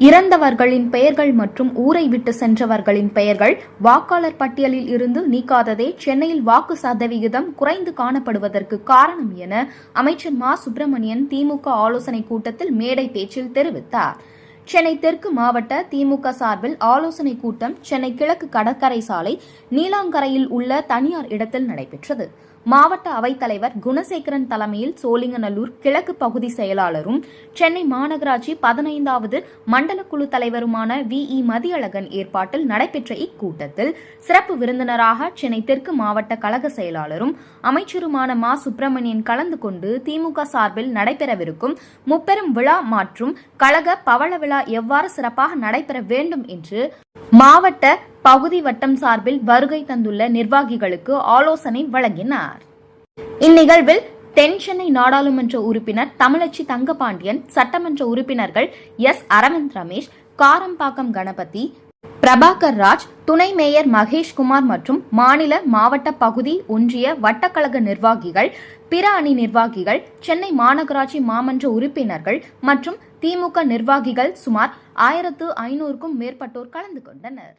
இறந்தவர்களின் பெயர்கள் மற்றும் ஊரை விட்டு சென்றவர்களின் பெயர்கள் வாக்காளர் பட்டியலில் இருந்து நீக்காததே சென்னையில் வாக்கு சதவிகிதம் குறைந்து காணப்படுவதற்கு காரணம் என அமைச்சர் மா சுப்பிரமணியன் திமுக ஆலோசனைக் கூட்டத்தில் மேடை பேச்சில் தெரிவித்தார். சென்னை தெற்கு மாவட்ட திமுக சார்பில் ஆலோசனைக் கூட்டம் சென்னை கிழக்கு கடற்கரை சாலை நீலாங்கரையில் உள்ள தனியார் இடத்தில் நடைபெற்றது. மாவட்ட அவைத்தலைவர் குணசேகரன் தலைமையில் சோழிங்கநல்லூர் கிழக்கு பகுதி செயலாளரும் சென்னை மாநகராட்சி 15வது மண்டல குழு தலைவருமான வி. மதியழகன் ஏற்பாட்டில் நடைபெற்ற இக்கூட்டத்தில் சிறப்பு விருந்தினராக சென்னை தெற்கு மாவட்ட கழக செயலாளரும் அமைச்சருமான மா சுப்பிரமணியன் கலந்து கொண்டு திமுக சார்பில் நடைபெறவிருக்கும் முப்பெரும் விழா மற்றும் கழக பவள விழா எவ்வாறு சிறப்பாக நடைபெற வேண்டும் என்று மாவட்ட பகுதி வட்டம் சார்பில் வருகை தந்துள்ள நிர்வாகிகளுக்கு ஆலோசனை வழங்கினார். இந்நிகழ்வில் தென் சென்னை நாடாளுமன்ற உறுப்பினர் தமிழச்சி தங்கபாண்டியன், சட்டமன்ற உறுப்பினர்கள் எஸ். அரவிந்த் ரமேஷ், காரம்பாக்கம் கணபதி, பிரபாகர் ராஜ், துணை மேயர் மகேஷ்குமார் மற்றும் மாநில மாவட்ட பகுதி ஒன்றிய வட்டக்கழக நிர்வாகிகள், பிற அணி நிர்வாகிகள், சென்னை மாநகராட்சி மாமன்ற உறுப்பினர்கள் மற்றும் திமுக நிர்வாகிகள் சுமார் 1500க்கும் மேற்பட்டோர் கலந்து கொண்டனர்.